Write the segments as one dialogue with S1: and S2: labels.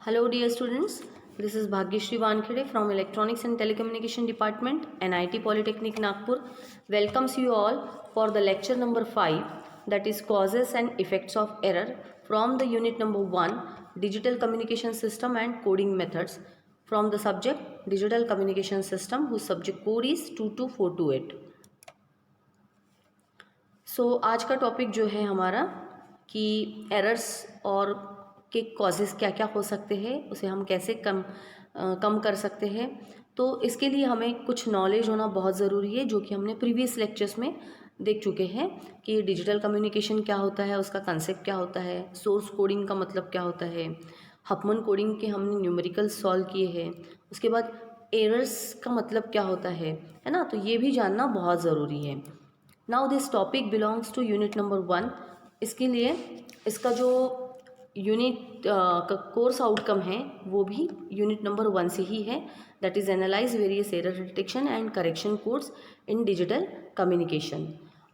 S1: Hello dear students, this is Bhagyashri Wankhede from Electronics and Telecommunication Department, NIT Polytechnic Nagpur. Welcomes you all for the lecture number 5, that is causes and effects of error from the unit number 1, Digital Communication System and Coding Methods, from the subject Digital Communication System, whose subject code is 22428. सो आज का topic जो है हमारा कि errors और के causes क्या क्या हो सकते हैं, उसे हम कैसे कम कर सकते हैं। तो इसके लिए हमें कुछ नॉलेज होना बहुत ज़रूरी है, जो कि हमने प्रीवियस लेक्चर्स में देख चुके हैं कि डिजिटल कम्युनिकेशन क्या होता है, उसका कंसेप्ट क्या होता है, सोर्स कोडिंग का मतलब क्या होता है, हफमन कोडिंग के हमने न्यूमेरिकल सॉल्व किए हैं, उसके बाद एरर्स का मतलब क्या होता है ना। तो ये भी जानना बहुत ज़रूरी है। Now this topic belongs to unit number 1। इसके लिए इसका जो यूनिट का कोर्स आउटकम है वो भी यूनिट नंबर 1 से ही है, that is analyse various error detection and correction codes in digital communication.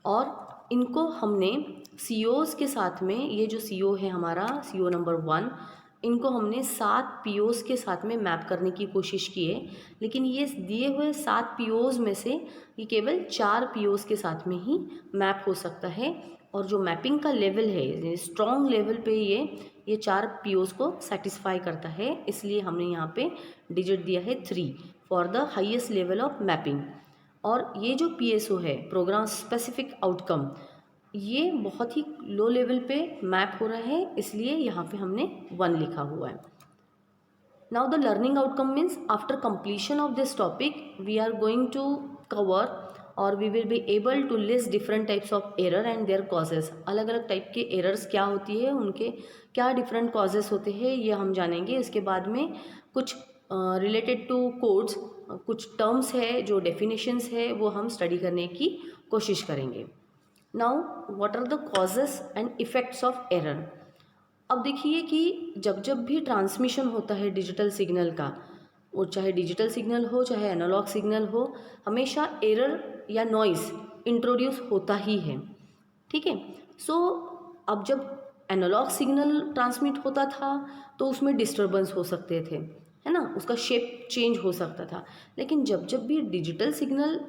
S1: और इनको हमने COs के साथ में, ये जो CO है हमारा CO नंबर 1, इनको हमने 7 POs के साथ में मैप करने की कोशिश की है, लेकिन ये दिए हुए 7 POs में से ये केवल 4 POs के साथ में ही मैप हो सकता है। और जो मैपिंग का लेवल है, स्ट्रॉन्ग लेवल पे ये 4 POs को सेटिस्फाई करता है, इसलिए हमने यहाँ पे डिजिट दिया है 3 for the highest level of mapping. और ये जो PSO है, प्रोग्राम स्पेसिफिक आउटकम, ये बहुत ही लो लेवल पे मैप हो रहा है, इसलिए यहाँ पे हमने 1 लिखा हुआ है। Now the learning outcome means after completion of this topic we are going to cover और we will be able to list different types of error and their causes. अलग अलग टाइप के एरर्स क्या होती है, उनके क्या डिफरेंट कॉजेज होते हैं, ये हम जानेंगे। इसके बाद में कुछ रिलेटेड टू कोड्स, कुछ टर्म्स है, जो डेफिनेशंस है, वो हम स्टडी करने की कोशिश करेंगे। Now what are the causes and effects of error. अब देखिए कि जब जब भी ट्रांसमिशन होता है डिजिटल सिग्नल का, वो चाहे डिजिटल सिग्नल हो चाहे एनालॉग सिग्नल हो, हमेशा एरर या नॉइस इंट्रोड्यूस होता ही है, ठीक है। सो अब जब एनालॉग सिग्नल ट्रांसमिट होता था तो उसमें डिस्टर्बेंस हो सकते थे, है ना, उसका शेप चेंज हो सकता था। लेकिन जब जब भी डिजिटल सिग्नल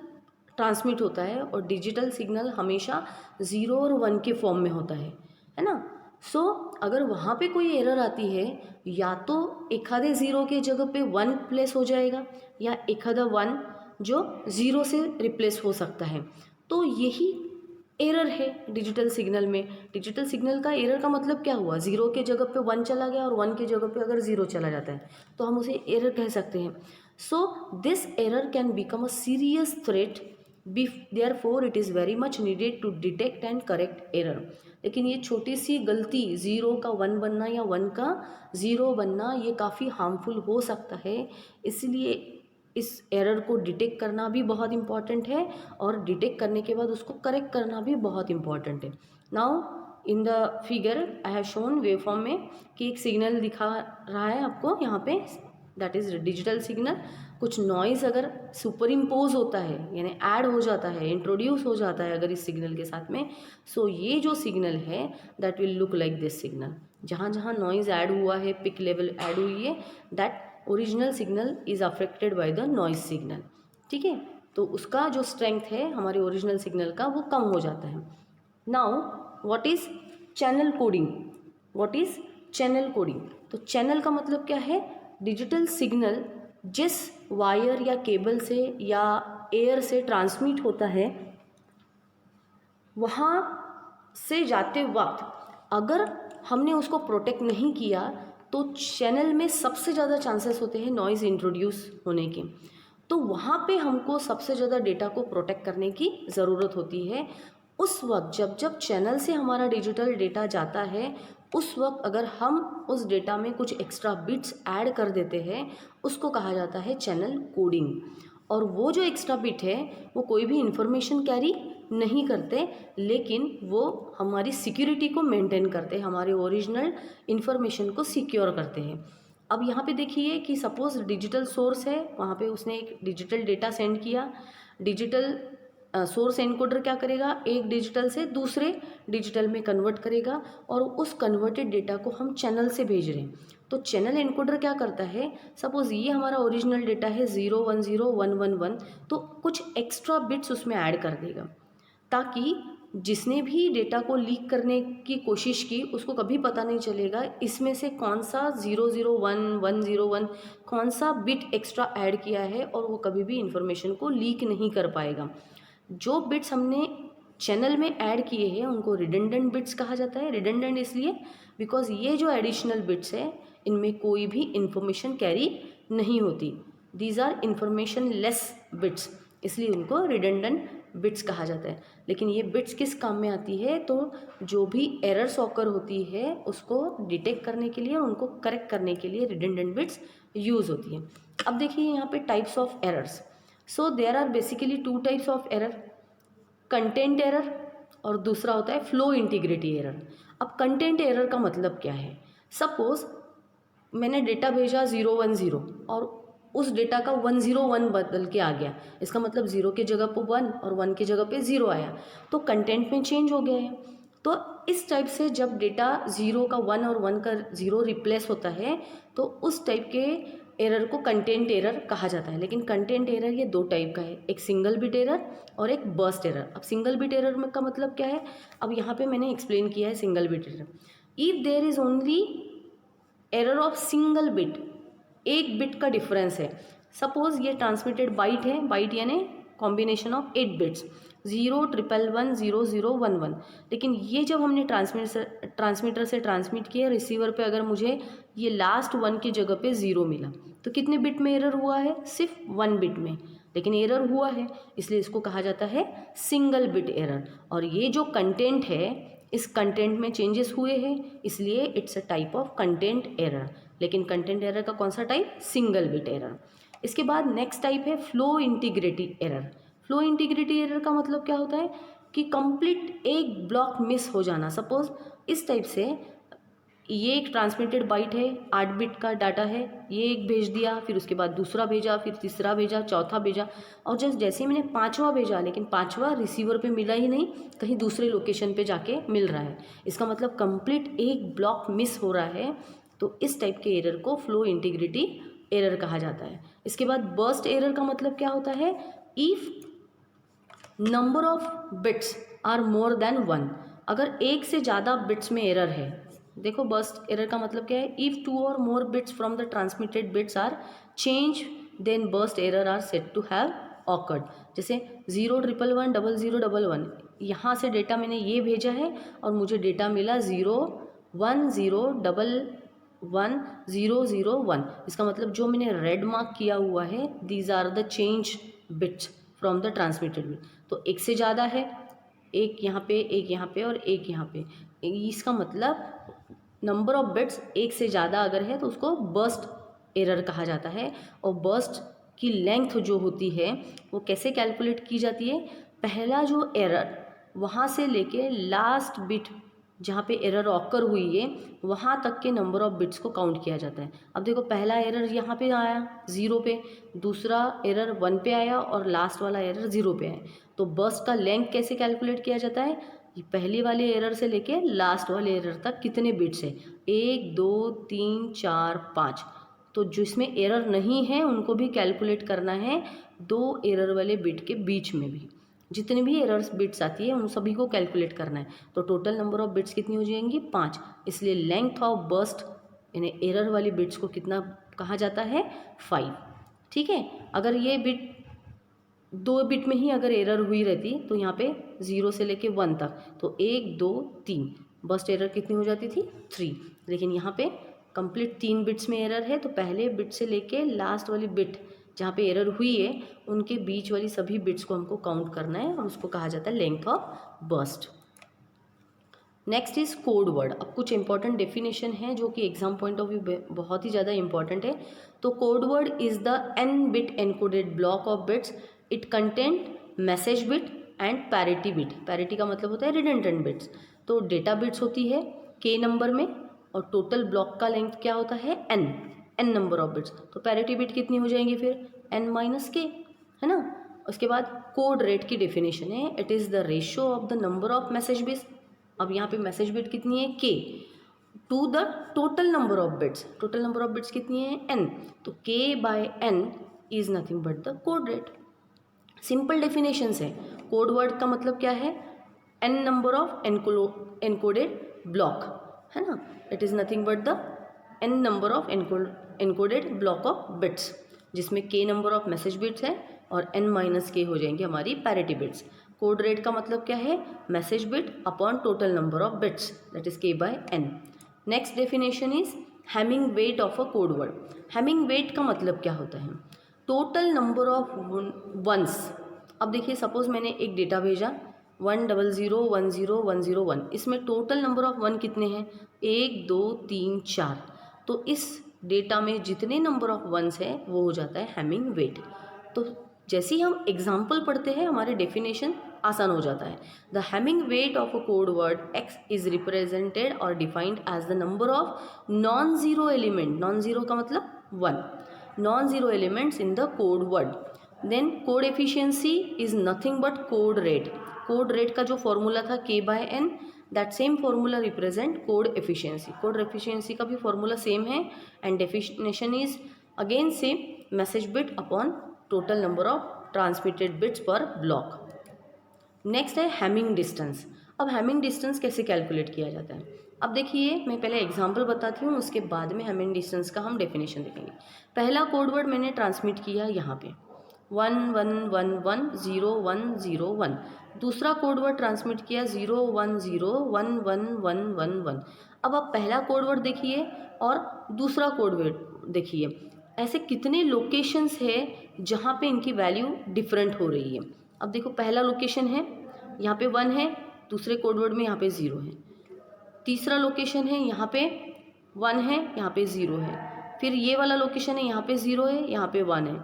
S1: ट्रांसमिट होता है, और डिजिटल सिग्नल हमेशा 0 और 1 के फॉर्म में होता है ना। सो अगर वहाँ पे कोई एरर आती है, या तो एखादे 0 के जगह पे 1 प्लेस हो जाएगा, या एखादा 1 जो 0 से रिप्लेस हो सकता है। तो यही एरर है डिजिटल सिग्नल में। डिजिटल सिग्नल का एरर का मतलब क्या हुआ, 0 के जगह पे 1 चला गया और 1 के जगह पे अगर 0 चला जाता है तो हम उसे एरर कह सकते हैं। So this error can become a serious threat, therefore it is very much needed to detect and correct error। लेकिन ये छोटी सी गलती, 0 का 1 बनना या 1 का 0 बनना, ये काफ़ी हार्मफुल हो सकता है, इसलिए इस एरर को डिटेक्ट करना भी बहुत इम्पॉर्टेंट है, और डिटेक्ट करने के बाद उसको करेक्ट करना भी बहुत इम्पॉर्टेंट है। Now in the figure I have shown wave form में कि एक सिग्नल दिखा रहा है आपको यहाँ पे, दैट इज़ डिजिटल सिग्नल। कुछ नॉइज़ अगर सुपर इम्पोज होता है, यानी ऐड हो जाता है, इंट्रोड्यूस हो जाता है अगर इस सिग्नल के साथ में, सो ये जो सिग्नल है that will look like this signal. जहाँ जहाँ नॉइज़ ऐड हुआ है, पिक लेवल ऐड हुई है, that original signal is affected by the noise signal, ठीक है। तो उसका जो स्ट्रेंथ है हमारे ओरिजिनल सिग्नल का, वो कम हो जाता है। Now what is channel coding, what is channel coding. तो चैनल का मतलब क्या है, डिजिटल सिग्नल जिस वायर या केबल से या एयर से ट्रांसमिट होता है, वहाँ से जाते वक्त अगर हमने उसको प्रोटेक्ट नहीं किया तो चैनल में सबसे ज़्यादा चांसेस होते हैं नॉइज़ इंट्रोड्यूस होने के। तो वहाँ पे हमको सबसे ज़्यादा डेटा को प्रोटेक्ट करने की ज़रूरत होती है। उस वक्त जब जब चैनल से हमारा डिजिटल डेटा जाता है, उस वक्त अगर हम उस डेटा में कुछ एक्स्ट्रा बिट्स ऐड कर देते हैं, उसको कहा जाता है चैनल कोडिंग। और वो जो एक्स्ट्रा बिट है वो कोई भी इंफॉर्मेशन कैरी नहीं करते, लेकिन वो हमारी सिक्योरिटी को मेंटेन करते हैं, हमारे ओरिजिनल इन्फॉर्मेशन को सिक्योर करते हैं। अब यहाँ पे देखिए कि सपोज़ डिजिटल सोर्स है, वहाँ पे उसने एक डिजिटल डेटा सेंड किया, डिजिटल सोर्स एनकोडर क्या करेगा, एक डिजिटल से दूसरे डिजिटल में कन्वर्ट करेगा और उस कन्वर्टेड डेटा को हम चैनल से भेज रहे हैं। तो चैनल एनकोडर क्या करता है, सपोज ये हमारा ओरिजिनल डेटा है 010111, तो कुछ एक्स्ट्रा बिट्स उसमें ऐड कर देगा ताकि जिसने भी डेटा को लीक करने की कोशिश की उसको कभी पता नहीं चलेगा इसमें से कौन सा 001101 कौन सा बिट एक्स्ट्रा ऐड किया है, और वो कभी भी इंफॉर्मेशन को लीक नहीं कर पाएगा। जो बिट्स हमने चैनल में ऐड किए हैं उनको रिडंडेंट बिट्स कहा जाता है। रिडंडेंट इसलिए बिकॉज ये जो एडिशनल बिट्स है इनमें कोई भी इंफॉर्मेशन कैरी नहीं होती, these are information less bits, इसलिए उनको रिडंडेंट बिट्स कहा जाता है। लेकिन ये बिट्स किस काम में आती है, तो जो भी एरर्स ऑकर होती है उसको डिटेक्ट करने के लिए और उनको करेक्ट करने के लिए रिडंडेंट बिट्स यूज़ होती है। अब देखिए यहाँ पे types of errors. So there are basically two types of error, content error और दूसरा होता है फ्लो इंटीग्रिटी एरर। अब कंटेंट एरर का मतलब क्या है, सपोज मैंने डेटा भेजा 010 और उस डेटा का 101 बदल के आ गया, इसका मतलब 0 की जगह पर 1 और 1 की जगह पे 0 आया, तो कंटेंट में चेंज हो गया है। तो इस टाइप से जब डेटा 0 का 1 और 1 का 0 रिप्लेस होता है तो उस टाइप के एरर को कंटेंट एरर कहा जाता है। लेकिन कंटेंट एरर ये दो टाइप का है, एक सिंगल बिट एरर और एक बर्स्ट एरर। अब सिंगल बिट एरर में का मतलब क्या है, अब यहाँ पे मैंने एक्सप्लेन किया है single bit error. If there is only error of single bit, एक बिट का डिफरेंस है, सपोज ये ट्रांसमिटेड बाइट है, बाइट यानी कॉम्बिनेशन ऑफ 8 बिट्स 011100011, लेकिन ये जब हमने ट्रांसमीटर से ट्रांसमिट किया, रिसीवर पे अगर मुझे ये लास्ट 1 की जगह पे 0 मिला तो कितने बिट में एरर हुआ है, सिर्फ 1 बिट में, लेकिन एरर हुआ है, इसलिए इसको कहा जाता है सिंगल बिट एरर। और ये जो कंटेंट है इस कंटेंट में चेंजेस हुए हैं, इसलिए it's a type of content error. लेकिन कंटेंट एरर का कौन सा टाइप, सिंगल बिट एरर। इसके बाद नेक्स्ट टाइप है flow integrity error. Flow integrity error का मतलब क्या होता है कि कंप्लीट एक ब्लॉक मिस हो जाना। सपोज इस टाइप से ये एक ट्रांसमिटेड बाइट है, 8 बिट का डाटा है, ये एक भेज दिया, फिर उसके बाद दूसरा भेजा, फिर तीसरा भेजा, चौथा भेजा, और जैसे ही मैंने पांचवा भेजा, लेकिन पांचवा रिसीवर पे मिला ही नहीं, कहीं दूसरे लोकेशन पे जाके मिल रहा है, इसका मतलब कंप्लीट एक ब्लॉक मिस हो रहा है। तो इस टाइप के एरर को फ्लो इंटीग्रिटी एरर कहा जाता है। इसके बाद बर्स्ट एरर का मतलब क्या होता है, if number of bits are more than 1, अगर एक से ज़्यादा बिट्स में एरर है। देखो बर्स्ट एरर का मतलब क्या है, इफ़ 2 और more bits from the transmitted bits are changed then burst error are said to have occurred. जैसे 011110011, यहाँ से डेटा मैंने ये भेजा है और मुझे डेटा मिला 010110001, इसका मतलब जो मैंने रेड मार्क किया हुआ है these are the change bits from the transmitted bit. तो एक से ज़्यादा है, एक यहाँ पे, एक यहाँ पे और एक यहाँ पे, इसका मतलब नंबर ऑफ बिट्स एक से ज़्यादा अगर है तो उसको बर्स्ट एरर कहा जाता है। और बर्स्ट की लेंथ जो होती है वो कैसे कैलकुलेट की जाती है, पहला जो एरर वहाँ से लेके लास्ट बिट जहाँ पे एरर ऑकर हुई है वहाँ तक के नंबर ऑफ बिट्स को काउंट किया जाता है। अब देखो पहला एरर यहाँ पे आया 0 पे, दूसरा एरर 1 पे आया और लास्ट वाला एरर 0 पे आया, तो बर्स्ट का लेंथ कैसे कैलकुलेट किया जाता है, पहले वाले एरर से लेके लास्ट वाले एरर तक कितने बिट्स है, 1 2 3 4 5, तो जिसमें एरर नहीं है उनको भी कैलकुलेट करना है, 2 एरर वाले बिट के बीच में भी जितने भी एरर्स बिट्स आती है उन सभी को कैलकुलेट करना है। तो टोटल नंबर ऑफ बिट्स कितनी हो जाएंगी, 5, इसलिए लेंथ ऑफ बर्स्ट यानी एरर वाली बिट्स को कितना कहा जाता है, 5। ठीक है, अगर ये बिट 2 बिट में ही अगर एरर हुई रहती तो यहाँ पे 0 से लेके 1 तक तो 1 2 3 बर्स्ट एरर कितनी हो जाती थी, 3, लेकिन यहाँ पे कंप्लीट 3 बिट्स में एरर है, तो पहले बिट से लेके लास्ट वाली बिट जहाँ पे एरर हुई है उनके बीच वाली सभी बिट्स को हमको काउंट करना है और उसको कहा जाता है length of burst. Next is code word. अब कुछ इंपॉर्टेंट डेफिनेशन है जो कि एग्जाम पॉइंट ऑफ व्यू बहुत ही ज़्यादा इंपॉर्टेंट है। तो code word is the n bit encoded block of bits, it content message bit and parity bit. Parity का मतलब होता है रिडंडेंट बिट्स। तो डेटा बिट्स होती है k नंबर में और टोटल ब्लॉक का लेंथ क्या होता है, n नंबर ऑफ बिट्स। तो पैरिटी बिट कितनी हो जाएंगी फिर, n-k, है ना। उसके बाद कोड रेट की डेफिनेशन है, it is the ratio of the number of message bits. अब यहाँ पे मैसेज बिट कितनी है k to the total number of bits, total number of bits कितनी है n, तो k by n is nothing but the code rate. Simple definition है। Code word का मतलब क्या है, n number of encoded block, है ना, it is nothing but the n number of encoded block of bits, जिसमें k number of message bits है और n माइनस k हो जाएंगे हमारी पैरिटी बिट्स। कोड रेट का मतलब क्या है, message bit upon total number of bits, that is k by n। Next definition is Hamming weight of a code word. Hamming weight का मतलब क्या होता है, टोटल नंबर ऑफ वंस। अब देखिए सपोज मैंने एक डेटा भेजा 100100101, इसमें टोटल नंबर ऑफ वन कितने हैं, 1 2 3 4, तो इस डेटा में जितने नंबर ऑफ वंस है वो हो जाता है हैमिंग वेट। तो जैसे ही हम एग्जाम्पल पढ़ते हैं हमारे डेफिनेशन आसान हो जाता है। The Hamming weight of a code word x is represented और defined as the number of non zero element, non zero का मतलब 1, non zero elements in the code word. Then code efficiency is nothing but code rate. Code rate का जो formula था k by n, that same formula represent code efficiency. Code efficiency का भी formula same है and definition is again same, message bit upon total number of transmitted bits पर block. Next है Hamming distance. अब Hamming distance कैसे calculate किया जाता है, अब देखिए मैं पहले एग्जांपल बताती हूँ, उसके बाद में हैमिंग डिस्टेंस का हम डेफिनेशन देखेंगे। पहला कोड वर्ड मैंने ट्रांसमिट किया यहाँ पे 11100101, दूसरा कोड वर्ड ट्रांसमिट किया 010111111। अब आप पहला कोड वर्ड देखिए और दूसरा कोड वर्ड देखिए, ऐसे कितने लोकेशंस है जहाँ पे इनकी वैल्यू डिफरेंट हो रही है। अब देखो पहला लोकेशन है यहाँ पे 1 है, दूसरे कोड वर्ड में यहाँ पे 0 है। तीसरा लोकेशन है यहाँ पे 1 है, यहाँ पे 0 है। फिर ये वाला लोकेशन है यहाँ पे 0 है, यहाँ पे 1 है।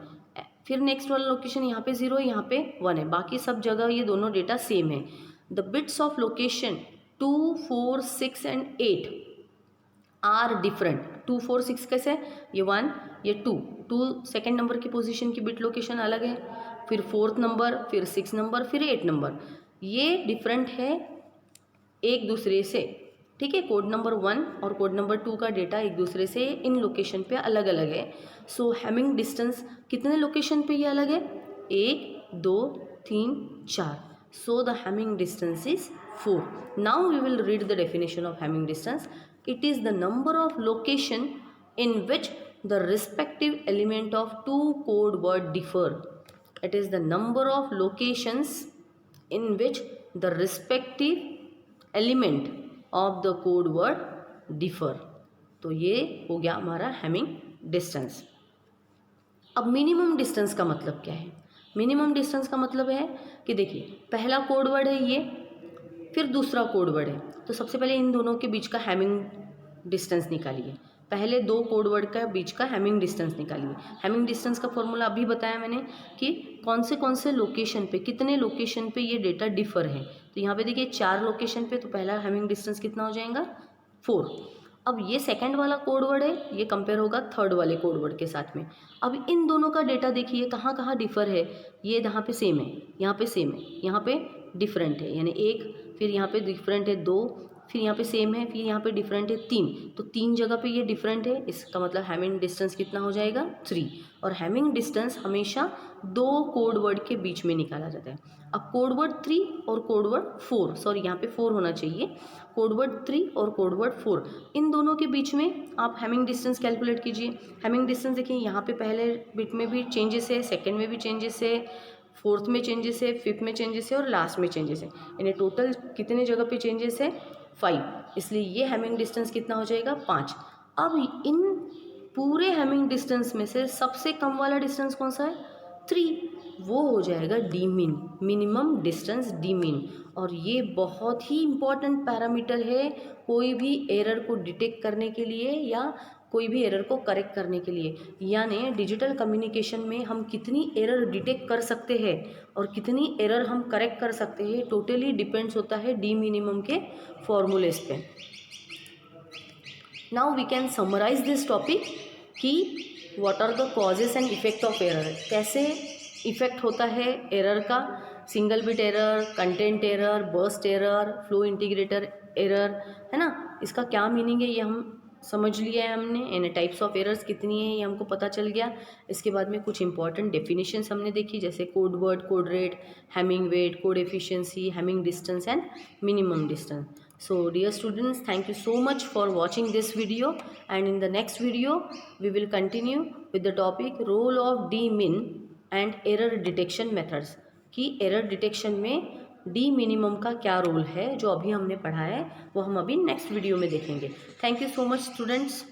S1: फिर नेक्स्ट वाला लोकेशन यहाँ पे 0 है, यहाँ पे 1 है। बाकी सब जगह ये दोनों डेटा सेम है। The bits of location 2 4 6 and 8 are different. 2 4 6 कैसे, ये 1 ये 2 सेकेंड नंबर की पोजीशन की बिट लोकेशन अलग है, फिर 4th नंबर, फिर 6 नंबर, फिर 8 नंबर, ये डिफरेंट है एक दूसरे से, ठीक है। कोड नंबर 1 और कोड नंबर 2 का डेटा एक दूसरे से इन लोकेशन पे अलग अलग है। सो हैमिंग डिस्टेंस कितने लोकेशन पे ये अलग है, 1 2 3 4, so the Hamming distance is 4। Now we will read the definition of Hamming distance. It is the number of location in which the respective element of two code word differ. It is the number of locations in which the respective element of the code word differ. तो ये हो गया हमारा Hamming distance. अब minimum distance का मतलब क्या है, मिनिमम डिस्टेंस का मतलब है कि देखिए पहला कोड वर्ड है ये, फिर दूसरा कोड वर्ड है, तो सबसे पहले इन दोनों के बीच का हैमिंग डिस्टेंस निकालिए। पहले 2 कोड वर्ड का बीच का हैमिंग डिस्टेंस निकालिए। हैमिंग डिस्टेंस का फॉर्मूला अभी बताया मैंने कि कौन से लोकेशन पे, कितने लोकेशन पे ये डेटा डिफर है। तो यहाँ पे देखिए 4 लोकेशन पे, तो पहला हैमिंग डिस्टेंस कितना हो जाएगा 4। अब ये सेकंड वाला कोड वर्ड है, ये कंपेयर होगा थर्ड वाले कोड वर्ड के साथ में। अब इन दोनों का डेटा देखिए कहाँ कहाँ डिफर है, ये यहाँ पे सेम है, यहाँ पे सेम है, यहाँ पे डिफरेंट है यानी 1, फिर यहाँ पे डिफरेंट है 2, फिर यहाँ पे सेम है, फिर यहाँ पे डिफरेंट है 3, तो 3 जगह पे ये डिफरेंट है। इसका मतलब हैमिंग डिस्टेंस कितना हो जाएगा 3। और हैमिंग डिस्टेंस हमेशा 2 कोड वर्ड के बीच में निकाला जाता है। अब कोड वर्ड 3 और कोड वर्ड 4, सॉरी यहाँ पे 4 होना चाहिए, कोड वर्ड 3 और कोड वर्ड 4, इन दोनों के बीच में आप हैमिंग डिस्टेंस कैलकुलेट कीजिए। हैमिंग डिस्टेंस देखिए यहाँ पे पहले बिट में भी चेंजेस है, सेकेंड में भी चेंजेस है, 4th में चेंजेस है, 5th में चेंजेस है और लास्ट में चेंजेस है, यानी टोटल कितने जगह पे चेंजेस है 5, इसलिए ये हैमिंग डिस्टेंस कितना हो जाएगा 5। अब इन पूरे हैमिंग डिस्टेंस में से सबसे कम वाला डिस्टेंस कौन सा है 3, वो हो जाएगा D mean, minimum distance D mean. और ये बहुत ही इम्पॉर्टेंट पैरामीटर है कोई भी एरर को डिटेक्ट करने के लिए या कोई भी एरर को करेक्ट करने के लिए। यानी डिजिटल कम्युनिकेशन में हम कितनी एरर डिटेक्ट कर सकते हैं और कितनी एरर हम करेक्ट कर सकते हैं, टोटली डिपेंड्स होता है डी मिनिमम के फॉर्मूलेस पे। Now we can summarise this topic कि what are the causes and effect of error, कैसे इफ़ेक्ट होता है एरर का, single bit error, content error, burst error, flow integrator error, है ना। इसका क्या मीनिंग है ये हम समझ लिया है हमने, यानी टाइप्स ऑफ एरर्स कितनी है ये हमको पता चल गया। इसके बाद में कुछ इंपॉर्टेंट डेफिनेशंस हमने देखी, जैसे code word, code rate, Hamming weight, code efficiency, Hamming distance and minimum distance. So dear students, thank you so much for watching this video, and in the next video we will continue with the topic role of dmin and error detection methods, कि error detection में D minimum का क्या role है, जो अभी हमने पढ़ा है वो हम अभी नेक्स्ट वीडियो में देखेंगे. Thank you so much students.